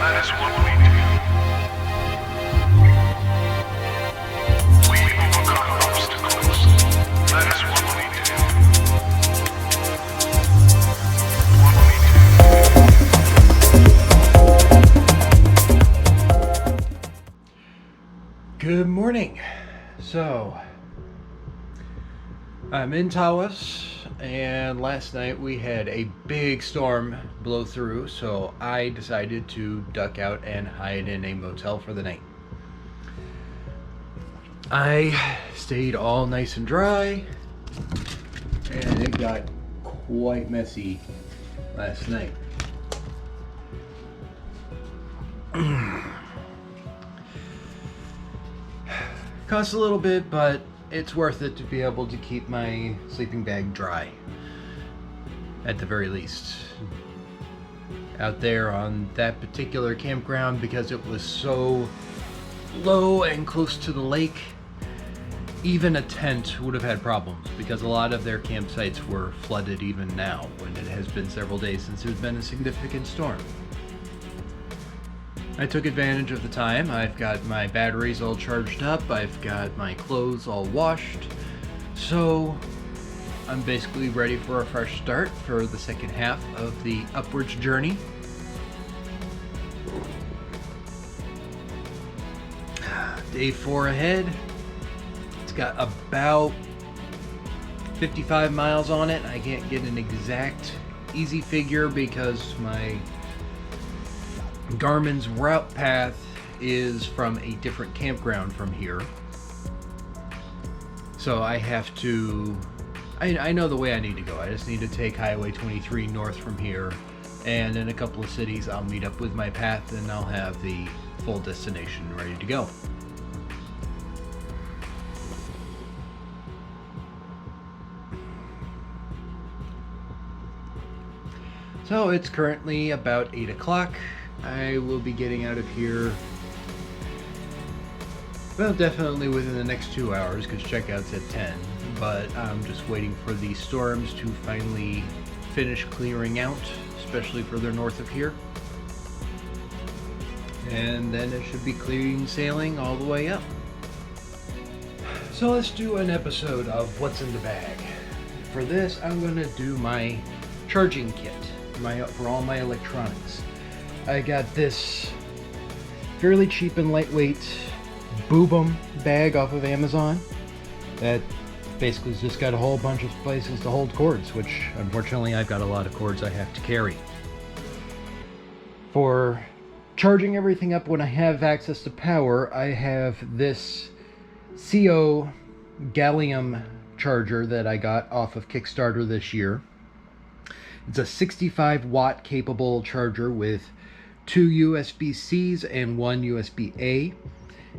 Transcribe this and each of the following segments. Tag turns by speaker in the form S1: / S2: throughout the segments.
S1: That is what we do. We overcome obstacles. That is what we do. What we do.
S2: Good morning. So, I'm in Tawas, and last night we had a big storm blow through, so I decided to duck out and hide in a motel for the night. I stayed all nice and dry, and it got quite messy last night. Costs a little bit, but it's worth it to be able to keep my sleeping bag dry, at the very least. Out there on that particular campground, because it was so low and close to the lake, even a tent would have had problems, because a lot of their campsites were flooded even now, when it has been several days since there's been a significant storm. I took advantage of the time. I've got my batteries all charged up, I've got my clothes all washed, so I'm basically ready for a fresh start for the second half of the upwards journey. Day 4 ahead. It's got about 55 miles on it. I can't get an exact easy figure because my Garmin's route path is from a different campground from here. So I have to, I know the way I need to go. I just need to take Highway 23 north from here, and in a couple of cities I'll meet up with my path and I'll have the full destination ready to go. So it's currently about 8 o'clock. I will be getting out of here, well, definitely within the next 2 hours, because checkout's at 10, but I'm just waiting for the storms to finally finish clearing out, especially further north of here. And then it should be clean sailing all the way up. So let's do an episode of What's in the Bag. For this, I'm going to do my charging kit for all my electronics. I got this fairly cheap and lightweight Boobum bag off of Amazon that basically has just got a whole bunch of places to hold cords, which unfortunately I've got a lot of cords I have to carry. For charging everything up when I have access to power, I have this CO gallium charger that I got off of Kickstarter this year. It's a 65 watt capable charger with 2 USB-Cs and 1 USB-A,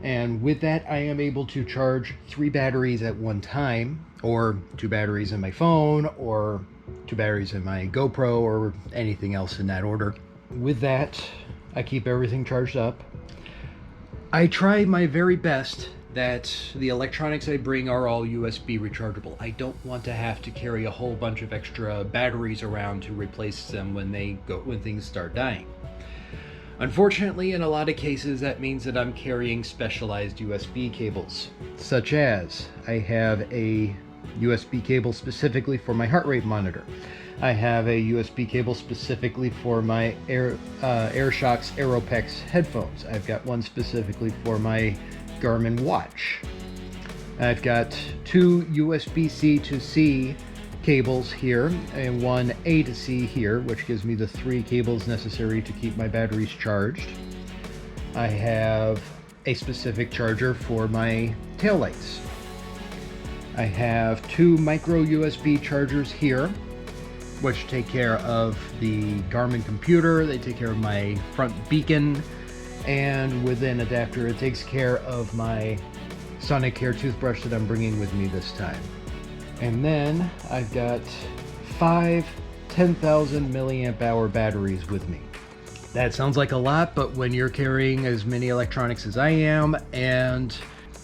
S2: and with that I am able to charge 3 batteries at one time, or 2 batteries in my phone, or 2 batteries in my GoPro, or anything else in that order. With that, I keep everything charged up. I try my very best that the electronics I bring are all USB rechargeable. I don't want to have to carry a whole bunch of extra batteries around to replace them when things start dying. Unfortunately, in a lot of cases, that means that I'm carrying specialized USB cables, such as I have a USB cable specifically for my heart rate monitor. I have a USB cable specifically for my AirShokz Aeropex headphones. I've got one specifically for my Garmin watch. I've got 2 USB-C to C cables here and 1 A to C here, which gives me the 3 cables necessary to keep my batteries charged. I have a specific charger for my taillights. I have 2 micro USB chargers here, which take care of the Garmin computer. They take care of my front beacon, and with an adapter it takes care of my Ossineke toothbrush that I'm bringing with me this time. And then I've got 5 10,000 milliamp hour batteries with me. That sounds like a lot, but when you're carrying as many electronics as I am, and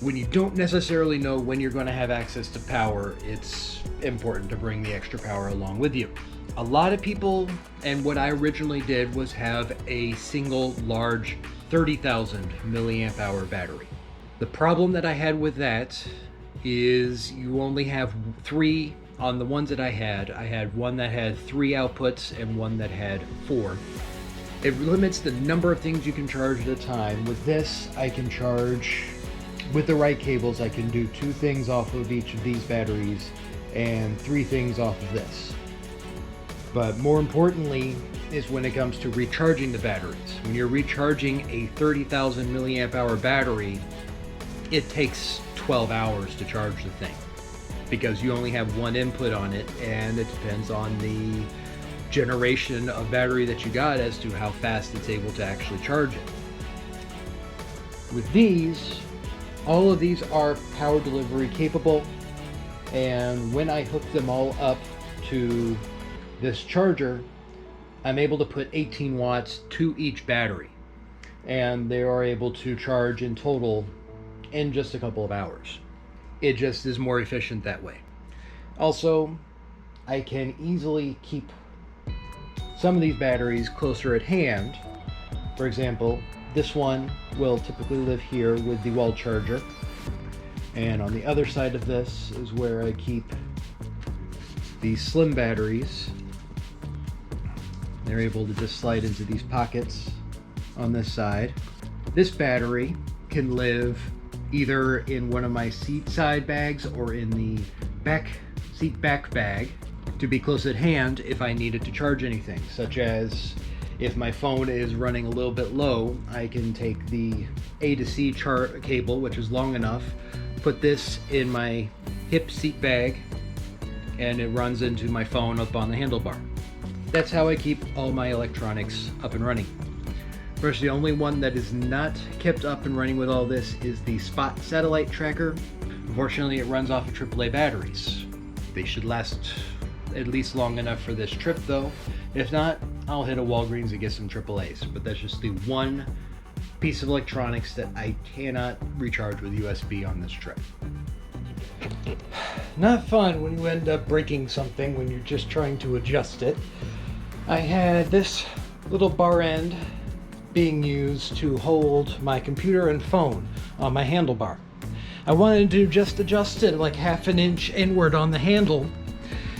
S2: when you don't necessarily know when you're going to have access to power, it's important to bring the extra power along with you. A lot of people, and what I originally did was have a single large 30,000 milliamp hour battery. The problem that I had with that is you only have 3 on the ones that I had. I had one that had 3 outputs and one that had 4. It limits the number of things you can charge at a time. With this, I can charge, with the right cables, I can do 2 things off of each of these batteries and 3 things off of this. But more importantly is when it comes to recharging the batteries. When you're recharging a 30,000 milliamp hour battery, it takes 12 hours to charge the thing because you only have one input on it, and it depends on the generation of battery that you got as to how fast it's able to actually charge it. With these, all of these are power delivery capable, and when I hook them all up to this charger, I'm able to put 18 watts to each battery, and they are able to charge in total in just a couple of hours. It just is more efficient that way. Also, I can easily keep some of these batteries closer at hand. For example, this one will typically live here with the wall charger, and on the other side of this is where I keep these slim batteries. They're able to just slide into these pockets on this side. This battery can live either in one of my seat side bags or in the seat back bag to be close at hand if I needed to charge anything, such as if my phone is running a little bit low, I can take the A to C cable, which is long enough, put this in my hip seat bag, and it runs into my phone up on the handlebar. That's how I keep all my electronics up and running. Of course, the only one that is not kept up and running with all this is the Spot satellite tracker. Unfortunately, it runs off of AAA batteries. They should last at least long enough for this trip though. If not, I'll hit a Walgreens and get some AAAs, but that's just the one piece of electronics that I cannot recharge with USB on this trip. Not fun when you end up breaking something when you're just trying to adjust it. I had this little bar end being used to hold my computer and phone on my handlebar. I wanted to just adjust it like half an inch inward on the handle,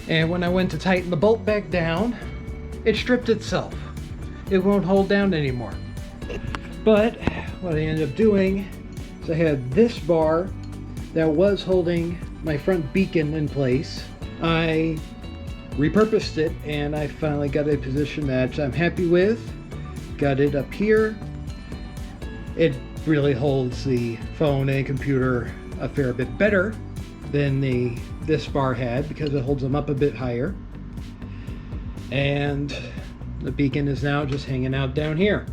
S2: and when I went to tighten the bolt back down, it stripped itself. It won't hold down anymore. But what I ended up doing is I had this bar that was holding my front beacon in place. I repurposed it, and I finally got a position that I'm happy with. Got it up here. It really holds the phone and computer a fair bit better than this bar had because it holds them up a bit higher. And the beacon is now just hanging out down here.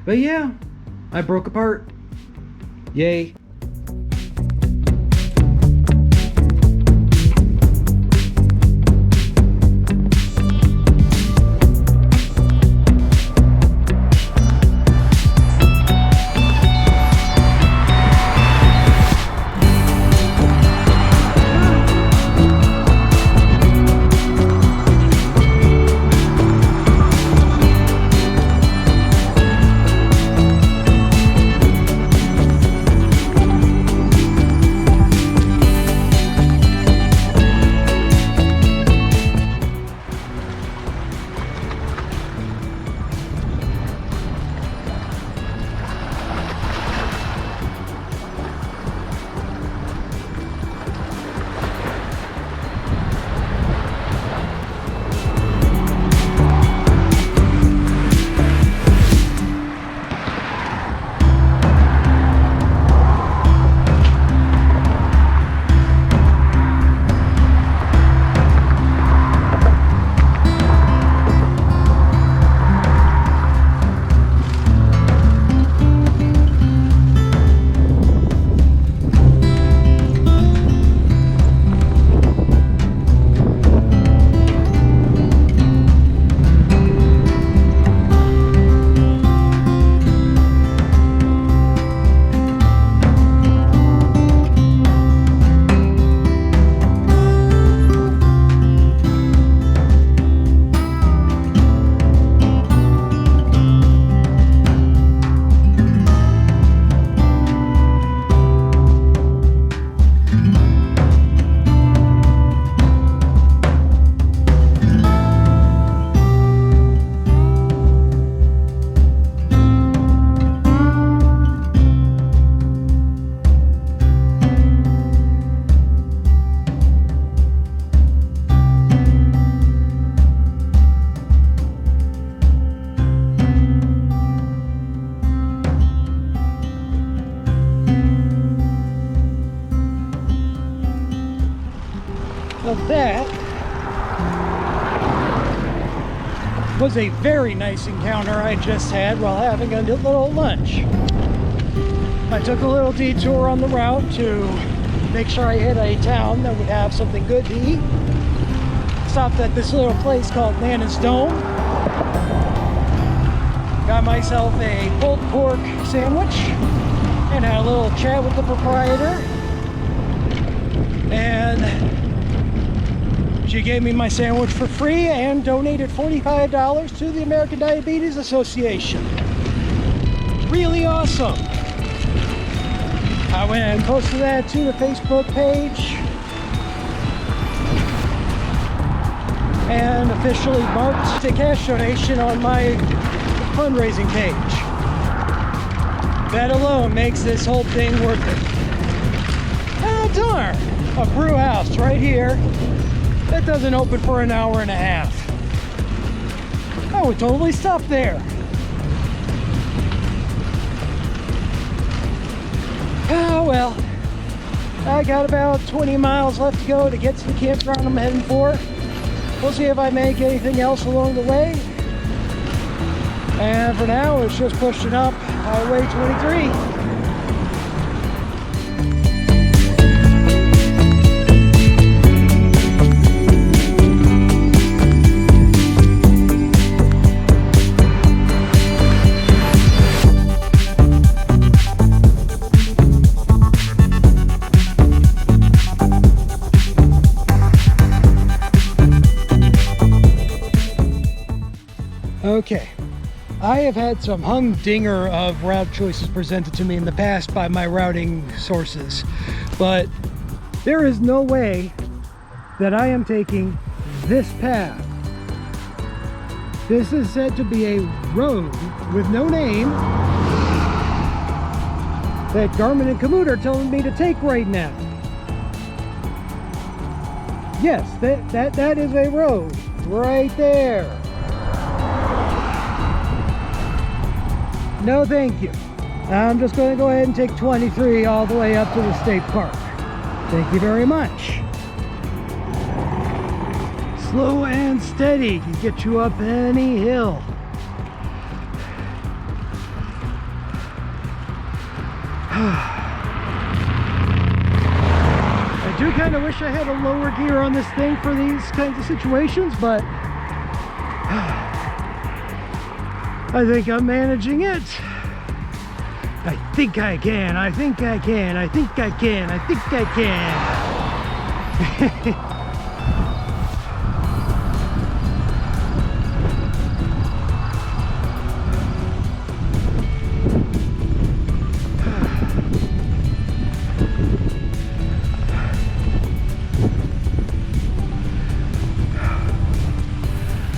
S2: But yeah, I broke apart. Yay.
S3: So that was a very nice encounter I just had while having a little lunch. I took a little detour on the route to make sure I hit a town that would have something good to eat. Stopped at this little place called Nana's Dome. Got myself a pulled pork sandwich and had a little chat with the proprietor. And she gave me my sandwich for free and donated $45 to the American Diabetes Association. Really awesome. I went and posted that to the Facebook page and officially marked a cash donation on my fundraising page. That alone makes this whole thing worth it. Oh darn! A brew house right here that doesn't open for an hour and a half. I would totally stop there. Oh well, I got about 20 miles left to go to get to the campground I'm heading for. We'll see if I make anything else along the way. And for now, it's just pushing up Highway 23. Okay, I have had some humdinger of route choices presented to me in the past by my routing sources, but there is no way that I am taking this path. This is said to be a road with no name that Garmin and Komoot are telling me to take right now. Yes, that is a road right there. No, thank you. I'm just going to go ahead and take 23 all the way up to the state park. Thank you very much. Slow and steady can get you up any hill. I do kind of wish I had a lower gear on this thing for these kinds of situations, but I think I'm managing it. I think I can. I think I can. I think I can. I think I can.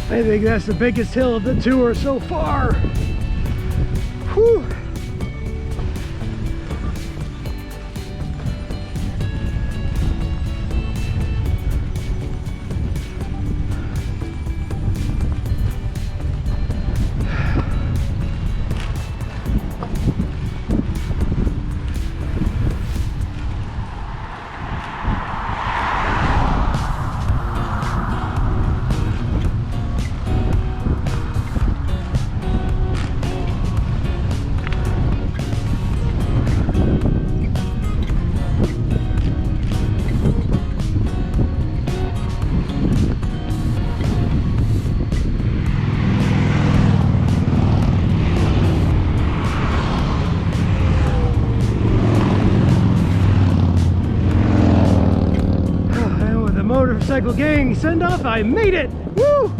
S3: I think that's the biggest hill of the tour so far. Whew. Motorcycle gang send off, I made it! Woo!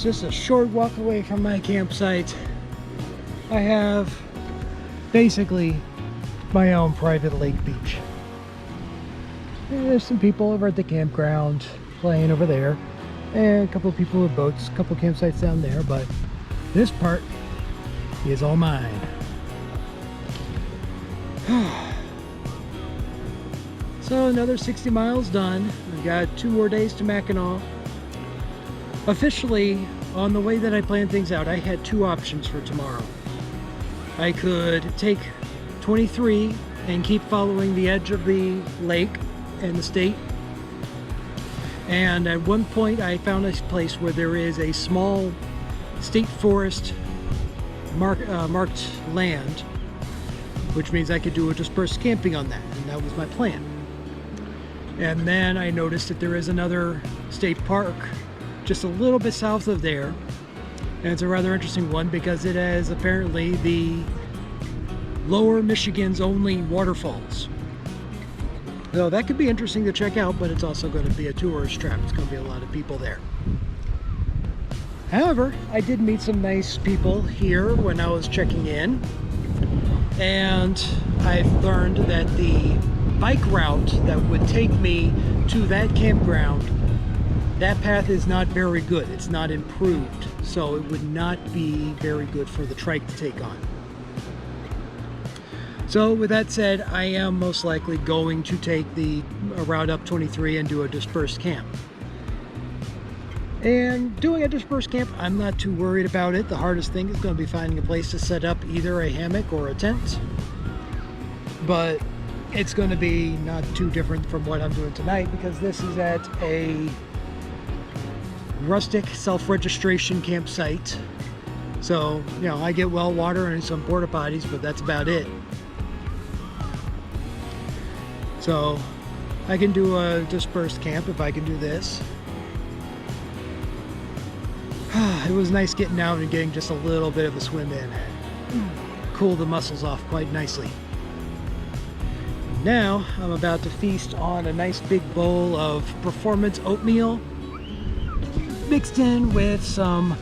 S3: just a short walk away from my campsite, I have basically my own private lake beach. And there's some people over at the campground playing over there, and a couple of people with boats, a couple campsites down there, but this part is all mine. So another 60 miles done. I've got 2 more days to Mackinaw. Officially, on the way that I planned things out, I had 2 options for tomorrow. I could take 23 and keep following the edge of the lake and the state. And at one point I found a place where there is a small state forest marked land, which means I could do a dispersed camping on that, and that was my plan. And then I noticed that there is another state park just a little bit south of there, and it's a rather interesting one because it has apparently the lower Michigan's only waterfalls. So that could be interesting to check out, but it's also going to be a tourist trap. It's going to be a lot of people there. However, I did meet some nice people here when I was checking in, and I've learned that the bike route that would take me to that campground, that path is not very good. It's not improved, so it would not be very good for the trike to take on. So with that said, I am most likely going to take the route up 23 and do a dispersed camp. And doing a dispersed camp, I'm not too worried about it. The hardest thing is going to be finding a place to set up either a hammock or a tent. But it's going to be not too different from what I'm doing tonight, because this is at a rustic self-registration campsite. So, you know, I get well water and some porta potties, but that's about it. So I can do a dispersed camp if I can do this. It was nice getting out and getting just a little bit of a swim in. Cooled the muscles off quite nicely. Now I'm about to feast on a nice big bowl of performance oatmeal mixed in with some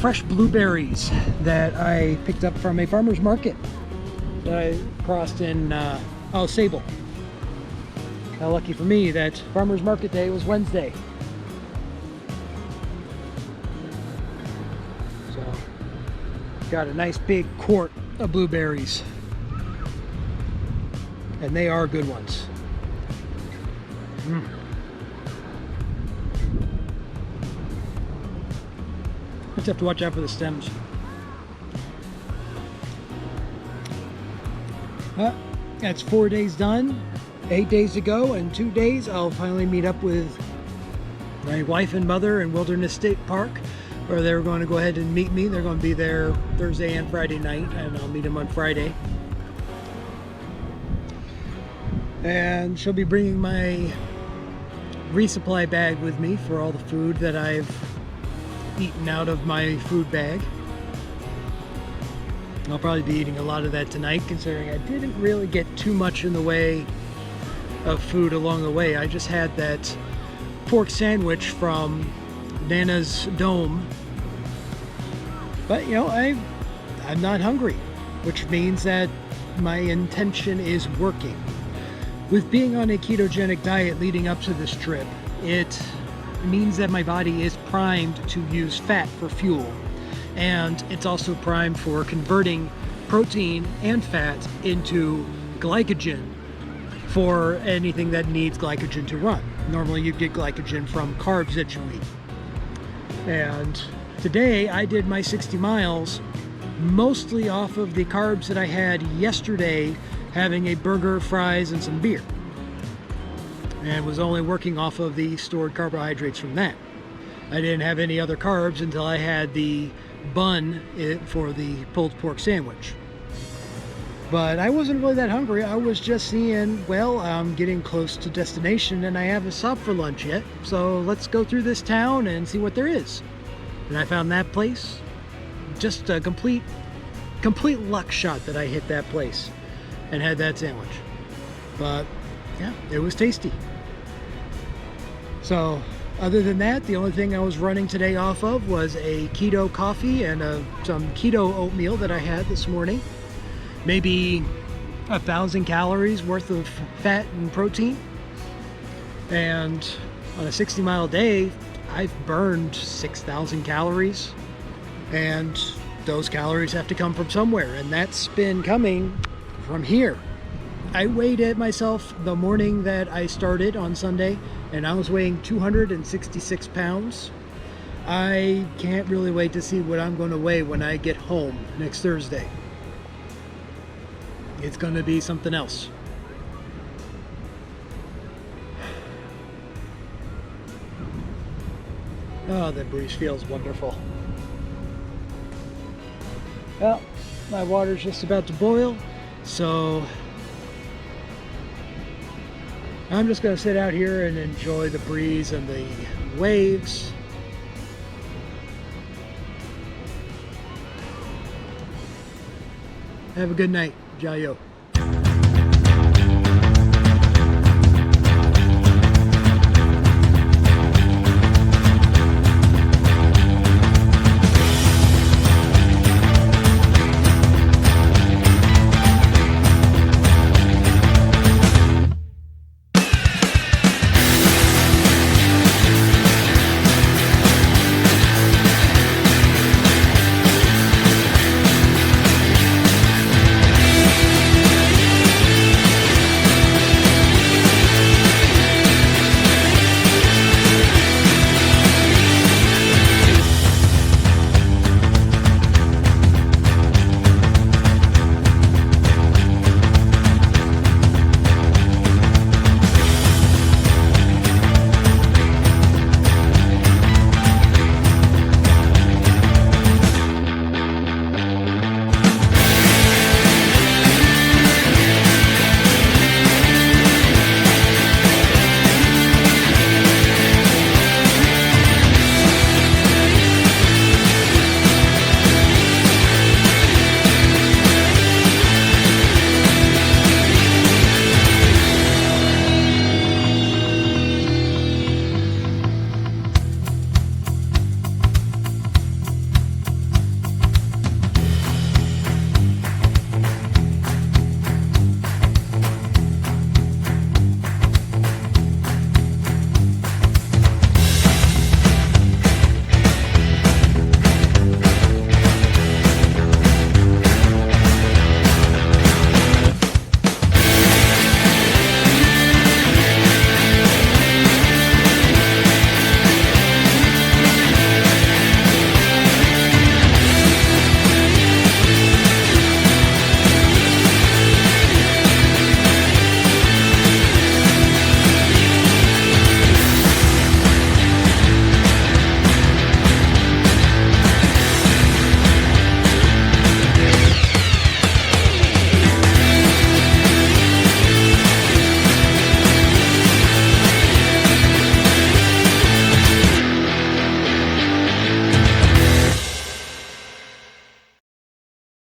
S3: fresh blueberries that I picked up from a farmer's market that I crossed in Sable. How lucky for me that farmer's market day was Wednesday. So, got a nice big quart of blueberries. And they are good ones. Just have to watch out for the stems. That's 4 days done. 8 days to go, and 2 days I'll finally meet up with my wife and mother in Wilderness State Park, where they're going to go ahead and meet me. They're going to be there Thursday and Friday night, and I'll meet them on Friday. And she'll be bringing my resupply bag with me for all the food that I've eaten out of my food bag. I'll probably be eating a lot of that tonight, considering I didn't really get too much in the way of food along the way. I just had that pork sandwich from Nana's Dome. But, you know, I'm not hungry, which means that my intention is working. With being on a ketogenic diet leading up to this trip, it means that my body is primed to use fat for fuel. And it's also primed for converting protein and fat into glycogen for anything that needs glycogen to run. Normally you get glycogen from carbs that you eat. And today I did my 60 miles mostly off of the carbs that I had yesterday, having a burger, fries, and some beer. And was only working off of the stored carbohydrates from that. I didn't have any other carbs until I had the bun for the pulled pork sandwich. But I wasn't really that hungry. I was just seeing, well, I'm getting close to destination and I haven't stopped for lunch yet. So let's go through this town and see what there is. And I found that place. Just a complete luck shot that I hit that place and had that sandwich. But yeah, it was tasty. So Other than that, the only thing I was running today off of was a keto coffee and some keto oatmeal that I had this morning. Maybe 1,000 calories worth of fat and protein. And on a 60-mile day, I've burned 6,000 calories. And those calories have to come from somewhere, and that's been coming from here. I weighed it myself the morning that I started on Sunday, and I was weighing 266 pounds. I can't really wait to see what I'm going to weigh when I get home next Thursday. It's going to be something else. Oh, the breeze feels wonderful. Well, my water's just about to boil, so I'm just going to sit out here and enjoy the breeze and the waves. Have a good night. Jayo.